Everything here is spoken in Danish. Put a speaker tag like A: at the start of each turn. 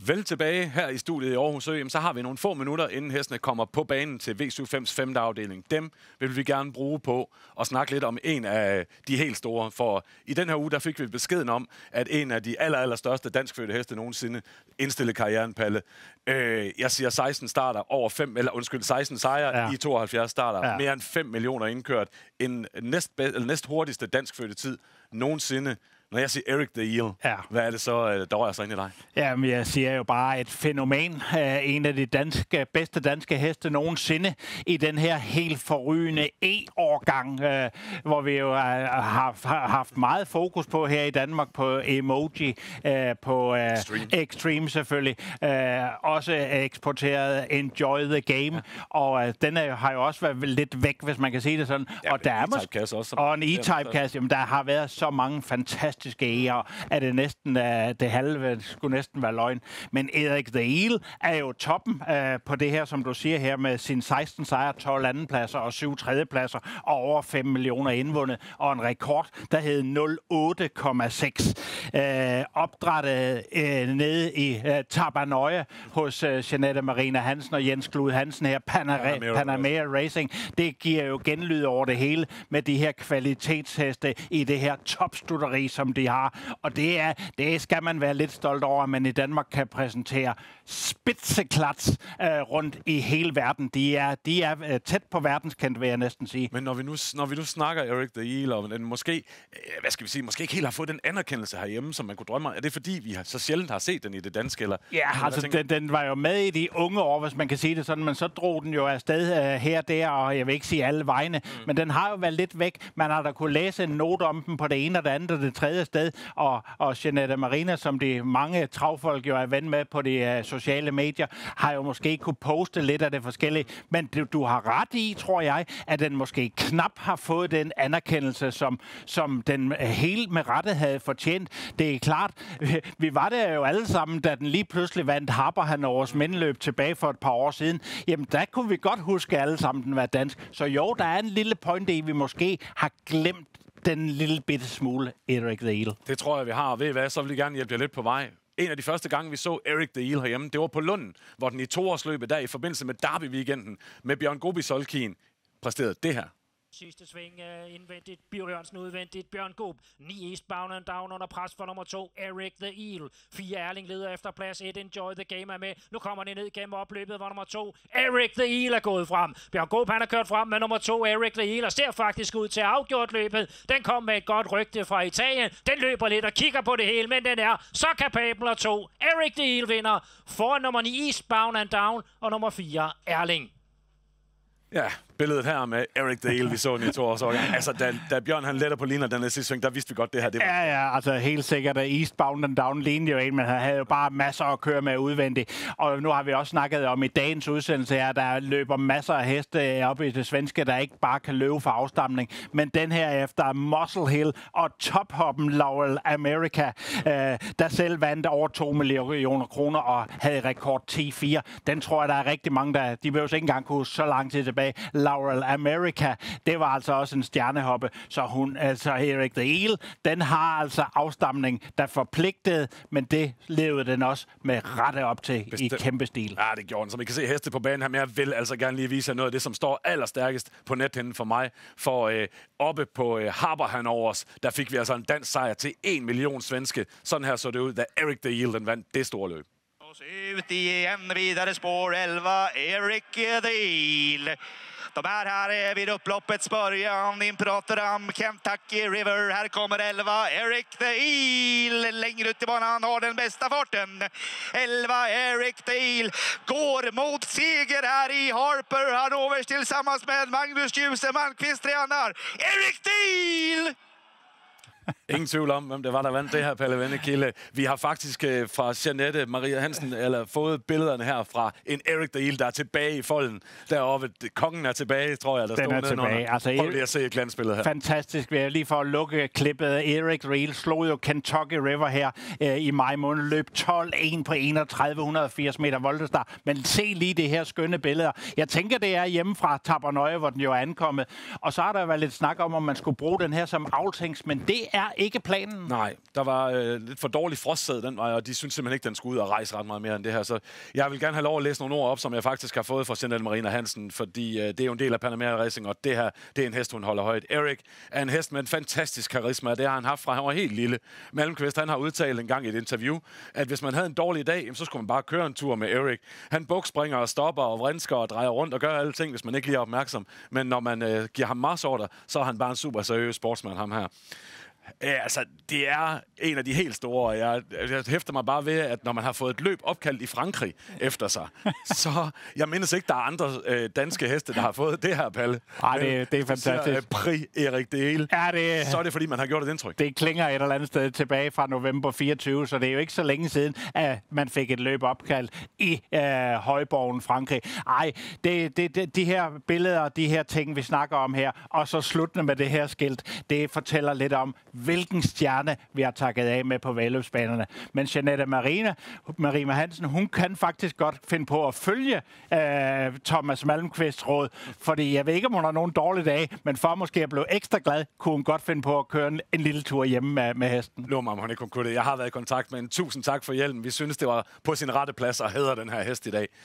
A: Vel tilbage her i studiet i Aarhus Ø, så har vi nogle få minutter, inden hestene kommer på banen til V75's 5. afdeling. Dem vil vi gerne bruge på at snakke lidt om en af de helt store. For i den her uge, der fik vi beskeden om, at en af de allerstørste danskfødte heste nogensinde indstillede karrieren, Palle. Jeg siger 16 starter, 16 sejre i 72 starter. Mere end 5 millioner indkørt. En næst hurtigste danskfødte tid nogensinde. Når jeg siger Eric the Eel, hvad er det så, der rører sig ind i dig?
B: Jamen, jeg siger jo bare et fænomen. En af de bedste danske heste nogensinde i den her helt forrygende E-årgang, hvor vi jo har haft meget fokus på her i Danmark, på Emoji, på Extreme selvfølgelig. Også eksporteret Enjoy the Game, og den har jo også været lidt væk, hvis man kan sige det sådan.
A: Ja,
B: og der er og en E-Type-kasse, jamen der har været så mange fantastiske æger, at det næsten det halve skulle næsten være løgn. Men Eric the Eel er jo toppen på det her, som du siger her, med sin 16 sejre, 12 andenpladser og 7 tredjepladser og over 5 millioner indvundet, og en rekord, der hed 08,6. Opdrættet nede i Tabanøje hos Jeanette Marina Hansen og Jens Glud Hansen her, Panamera Racing. Det giver jo genlyd over det hele med de her kvalitetsheste i det her topstutteri, som de har. Og det skal man være lidt stolt over, at man i Danmark kan præsentere spidseklats rundt i hele verden. De er tæt på verdenskendt, vil jeg næsten sige.
A: Men når vi nu snakker Eric the Eel, og den måske ikke helt har fået den anerkendelse herhjemme, som man kunne drømme om, er det fordi, vi så sjældent har set den i det danske? Eller,
B: den var jo med i de unge år, hvis man kan sige det sådan, men så drog den jo afsted her og der, og jeg vil ikke sige alle vegne, men den har jo været lidt væk. Man har da kunne læse en note om den på det ene og det andet og det tredje sted, og Jeanette Marina, som de mange travfolk jo er ven med på de sociale medier, har jo måske kunne poste lidt af det forskellige, men du har ret i, tror jeg, at den måske knap har fået den anerkendelse, som den helt med rette havde fortjent. Det er klart, vi var der jo alle sammen, da den lige pludselig vandt Harper Hanovers Mindeløb tilbage for et par år siden. Jamen, der kunne vi godt huske alle sammen, den var dansk. Så jo, der er en lille pointe i, vi måske har glemt den lille bitte smule Eric the Eel.
A: Det tror jeg, vi har. Og ved I hvad, så vil jeg gerne hjælpe jer lidt på vej. En af de første gange, vi så Eric the Eel herhjemme, det var på Lunden, hvor den i 2-årsløbet der i forbindelse med Derby-weekenden med Bjørn Gobi Solkin præsterede det her.
C: Sidste sving indvendigt, Bjørn Jørgensen udvendigt, Bjørn Gob, 9 Eastbound and Down under pres for nummer 2, Eric the Eel. 4 Erling leder efter plads 1, Enjoy the Game er med. Nu kommer det ned gennem opløbet, hvor nummer 2, Eric the Eel er gået frem. Bjørn Gob, han er kørt frem med nummer 2, Eric the Eel, og ser faktisk ud til at afgjort løbet. Den kom med et godt rygte fra Italien. Den løber lidt og kigger på det hele, men den er så kapabel, og 2, Eric the Eel vinder foran nummer 9, Eastbound and Down, og nummer 4, Erling.
A: Ja, billedet her med Eric the Eel, vi så den i 2 års årgang. Altså, da Bjørn han letter på liner den sidste sving, der vidste vi godt, det her. Det var.
B: Ja, altså helt sikkert, at Eastbound and Down lignede jo en, men han havde jo bare masser at køre med udvendigt. Og nu har vi også snakket om i dagens udsendelse her, der løber masser af heste op i det svenske, der ikke bare kan løbe for afstamning. Men den her efter Muscle Hill og tophoppen Laurel America, der selv vandt over 2 millioner kroner og havde rekord 10-4. Den tror jeg, der er rigtig mange, der de behøver ikke engang kunne så lang tid tilbage. Laurel America, det var altså også en stjernehoppe, så Eric the Eel, den har altså afstamning, der forpligtede, men det levede den også med rette op til i kæmpe stil.
A: Ja, det gjorde den. Som I kan se heste på banen her, men jeg vil altså gerne lige vise jer noget af det, som står allerstærkest på nethinden for mig. For oppe på Harper Hanovers, der fik vi altså en dansk sejr til 1 million svenske. Sådan her så det ud, da Eric the Eel den vandt det store løb.
D: Ut igen, vidare spår 11, Eric the Eel. De är här vid upploppets början. Imperator Kentucky River. Här kommer 11, Eric the Eel. Längre ut i banan har den bästa farten. 11, Eric the Eel går mot seger här i Harper Hanovers tillsammans med Magnus Djuse Malmqvist tränar. Eric the Eel!
A: Ingen tvivl om, hvem det var, der vandt det her, Palle Vennekilde. Vi har faktisk fra Jeanette Maria Hansen fået billederne her fra en Eric the Eel, der er tilbage i folden. Deroppe, kongen er tilbage, tror jeg, der står nedenunder.
B: Altså,
A: prøv lige at se glansbilledet her.
B: Fantastisk. Lige for at lukke klippet. Eric the Eel slog jo Kentucky River her i maj måned. Løb 12-1 på 3180 meter voltestart. Men se lige det her skønne billeder. Jeg tænker, det er hjemme fra Tabanøje, hvor den jo er ankommet. Og så har der været lidt snak om man skulle bruge den her som avlshængst, men det er ikke planen.
A: Nej, der var lidt for dårlig frostsæd den vej, og de synes simpelthen ikke, den skulle ud og rejse ret meget mere end det her. Så jeg vil gerne have lov at læse nogle ord op, som jeg faktisk har fået fra Chanel Marina Hansen, fordi det er jo en del af Panamera Racing, og det her, det er en hest, hun holder højt. Eric er en hest med en fantastisk karisma, det har han haft fra han var helt lille. Malmqvist, han har udtalt en gang i et interview, at hvis man havde en dårlig dag, så skulle man bare køre en tur med Eric. Han bukspringer og stopper og vrinsker og drejer rundt og gør alle ting, hvis man ikke lige er opmærksom. Men når man giver ham marsordre, så er han bare en super seriøs sportsmand, ham her. Altså, det er en af de helt store. Jeg hæfter mig bare ved, at når man har fået et løb opkaldt i Frankrig efter sig, så jeg mindes ikke, der er andre danske heste, der har fået det her, Palle.
B: Nej, det er fantastisk.
A: Prix Erik Dale.
B: Ja,
A: så er det, fordi man har gjort et indtryk.
B: Det klinger et eller andet sted tilbage fra november 24, så det er jo ikke så længe siden, at man fik et løb opkaldt i Højborgen, Frankrig. Ej, de her billeder, de her ting, vi snakker om her, og så sluttende med det her skilt, det fortæller lidt om, hvilken stjerne vi har takket af med på vældløbsbanerne. Men Jeanette Marina Hansen, hun kan faktisk godt finde på at følge Thomas Malmqvists råd, fordi jeg ved ikke, om hun har nogen dårlige dage, men for måske at blive ekstra glad, kunne hun godt finde på at køre en lille tur hjemme med hesten.
A: Lå mig, om hun ikke kunne det. Jeg har været i kontakt med en. Tusind tak for hjælpen. Vi synes, det var på sin rette plads at hædre den her hest i dag.